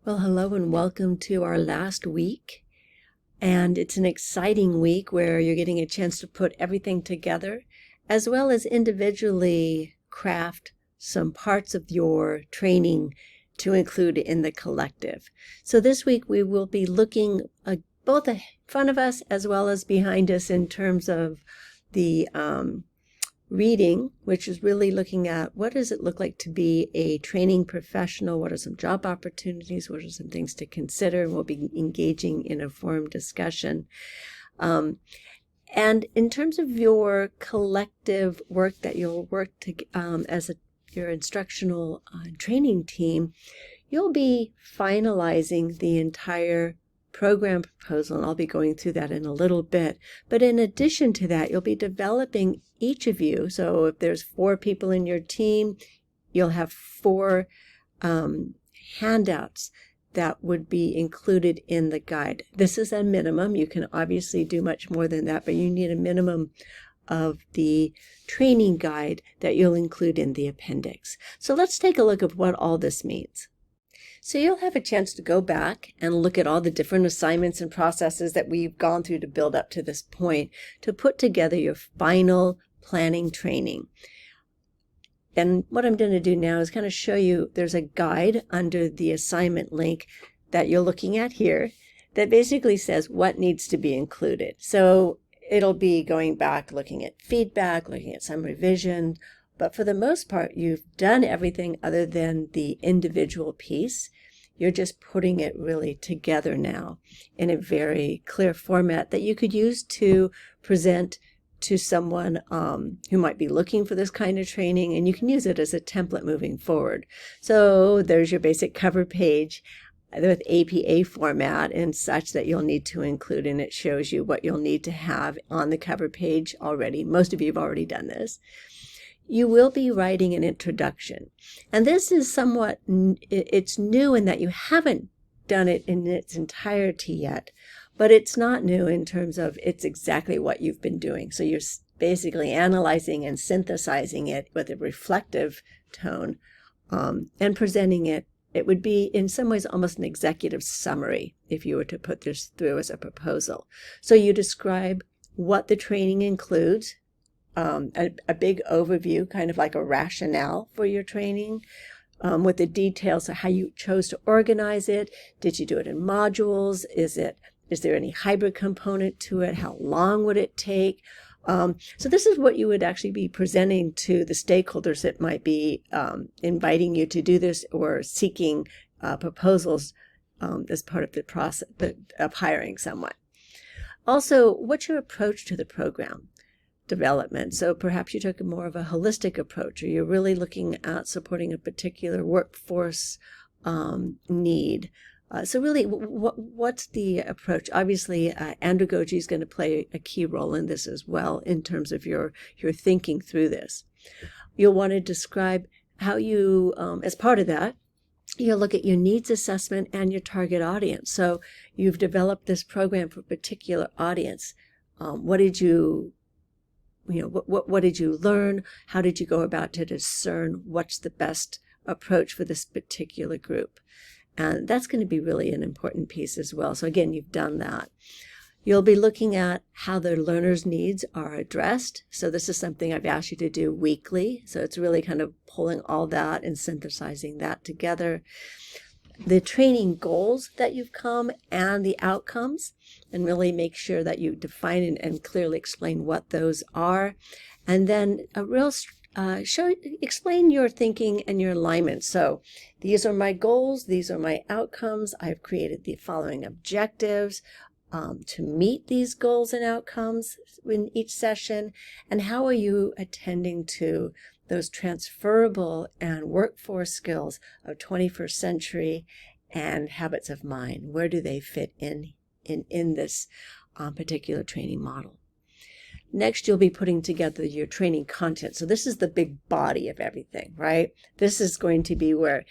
Well, hello and welcome to our last week. And it's an exciting week where you're getting a chance to put everything together, as well as individually craft some parts of your training to include in the collective. So this week we will be looking both in front of us as well as behind us in terms of the reading, which is really looking at what does it look like to be a training professional, what are some job opportunities, what are some things to consider, and we'll be engaging in a forum discussion. And in terms of your collective work that you'll work to, as your instructional training team, you'll be finalizing the entire program proposal, and I'll be going through that in a little bit. But in addition to that, you'll be developing each of you. So if there's 4 people in your team, you'll have 4 handouts that would be included in the guide. This is a minimum. You can obviously do much more than that, but you need a minimum of the training guide that you'll include in the appendix. So let's take a look at what all this means. So you'll have a chance to go back and look at all the different assignments and processes that we've gone through to build up to this point to put together your final planning training. And what I'm going to do now is kind of show you there's a guide under the assignment link that you're looking at here that basically says what needs to be included. So it'll be going back, looking at feedback, looking at some revision, but for the most part, you've done everything other than the individual piece. You're just putting it really together now in a very clear format that you could use to present to someone who might be looking for this kind of training, and you can use it as a template moving forward. So there's your basic cover page with APA format and such that you'll need to include, and it shows you what you'll need to have on the cover page already. Most of you have already done this. You will be writing an introduction. And this is somewhat, it's new in that you haven't done it in its entirety yet, but it's not new in terms of it's exactly what you've been doing. So you're basically analyzing and synthesizing it with a reflective tone and presenting it. It would be in some ways almost an executive summary if you were to put this through as a proposal. So you describe what the training includes, a big overview, kind of like a rationale for your training, with the details of how you chose to organize it. Did you do it in modules? Is there any hybrid component to it? How long would it take? So this is what you would actually be presenting to the stakeholders that might be inviting you to do this or seeking proposals as part of the process of hiring someone. Also, what's your approach to the program development? So perhaps you took more of a holistic approach, or you're really looking at supporting a particular workforce need. So really, what's the approach? Obviously, andragogy is going to play a key role in this as well in terms of your thinking through this. You'll want to describe how you, as part of that, you'll look at your needs assessment and your target audience. So you've developed this program for a particular audience. What did you what did you learn? How did you go about to discern what's the best approach for this particular group? And that's going to be really an important piece as well. So again, you've done that. You'll be looking at how the learner's needs are addressed. So this is something I've asked you to do weekly. So it's really kind of pulling all that and synthesizing that together. The training goals that you've come and the outcomes, and really make sure that you define and clearly explain what those are. And then a real explain your thinking and your alignment. So these are my goals, these are my outcomes. I've created the following objectives to meet these goals and outcomes in each session. And how are you attending to those transferable and workforce skills of 21st century and habits of mind? Where do they fit in this particular training model? Next, you'll be putting together your training content. So this is the big body of everything, right? This is going to be where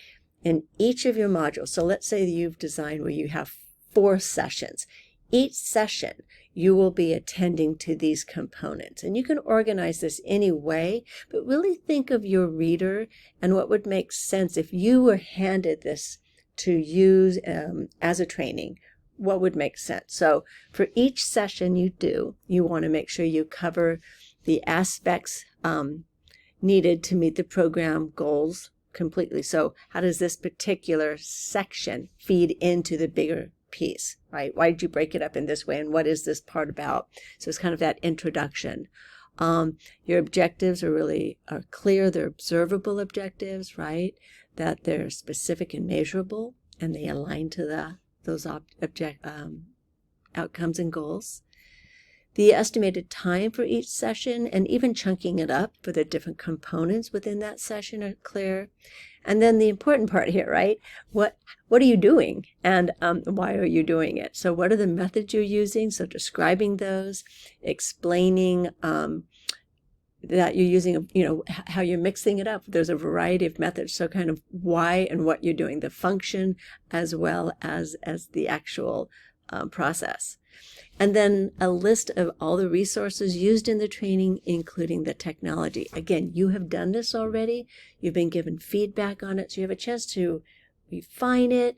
in each of your modules, so let's say you've designed where you have 4 sessions. Each session, you will be attending to these components. And you can organize this any way, but really think of your reader and what would make sense if you were handed this to use as a training, what would make sense? So for each session you want to make sure you cover the aspects needed to meet the program goals completely. So how does this particular section feed into the bigger piece, right? Why did you break it up in this way, and what is this part about? So it's kind of that introduction. Your objectives are clear. They're observable objectives, right? That they're specific and measurable, and they align to those outcomes and goals. The estimated time for each session, and even chunking it up for the different components within that session, are clear. And then the important part here, right? What are you doing, and why are you doing it? So what are the methods you're using? So describing those, explaining that you're using, how you're mixing it up. There's a variety of methods. So kind of why and what you're doing, the function as well as the actual process. And then a list of all the resources used in the training, including the technology. Again, you have done this already. You've been given feedback on it, so you have a chance to refine it,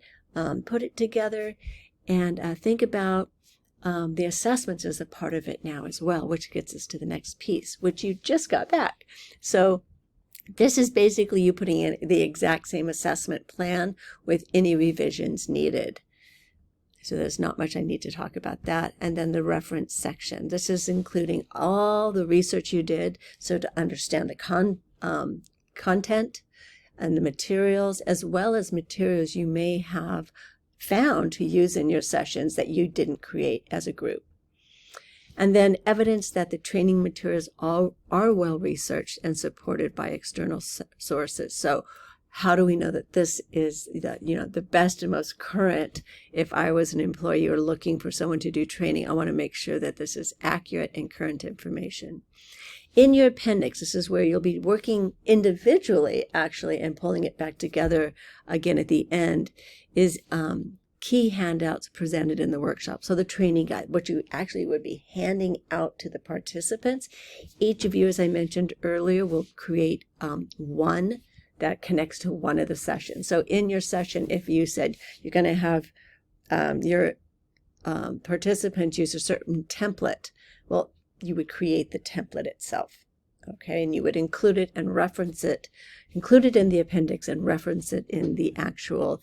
put it together, and think about the assessments as a part of it now as well, which gets us to the next piece, which you just got back. So this is basically you putting in the exact same assessment plan with any revisions needed. So there's not much I need to talk about that. And then the reference section. This is including all the research you did, so to understand the content and the materials, as well as materials you may have found to use in your sessions that you didn't create as a group. And then evidence that the training materials are well researched and supported by external sources. So how do we know that this is the best and most current? If I was an employee or looking for someone to do training, I want to make sure that this is accurate and current information. In your appendix, this is where you'll be working individually, actually, and pulling it back together again at the end, is key handouts presented in the workshop. So the training guide, what you actually would be handing out to the participants. Each of you, as I mentioned earlier, will create one that connects to one of the sessions. So in your session, if you said you're going to have your participants use a certain template, well, you would create the template itself, okay? And you would include it and reference it, include it in the appendix and reference it in the actual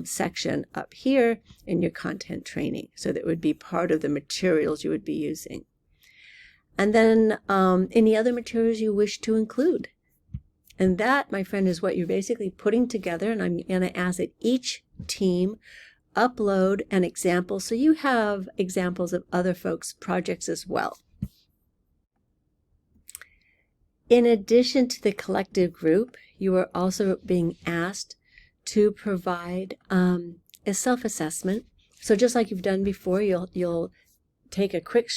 section up here in your content training. So that would be part of the materials you would be using. And then any other materials you wish to include. And that, my friend, is what you're basically putting together. And I'm going to ask that each team upload an example so you have examples of other folks' projects as well. In addition to the collective group, you are also being asked to provide a self-assessment. So just like you've done before, you'll take a quick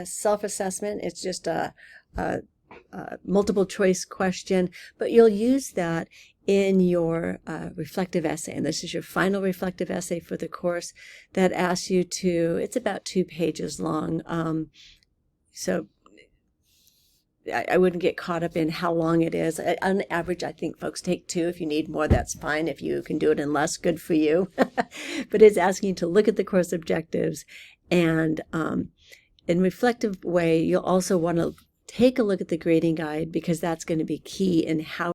self-assessment. It's just a multiple choice question, but you'll use that in your reflective essay. And this is your final reflective essay for the course that asks you to, it's about 2 pages long. So I wouldn't get caught up in how long it is. On average, I think folks take 2. If you need more, that's fine. If you can do it in less, good for you. But it's asking you to look at the course objectives, and in a reflective way, you'll also want to take a look at the grading guide, because that's going to be key in how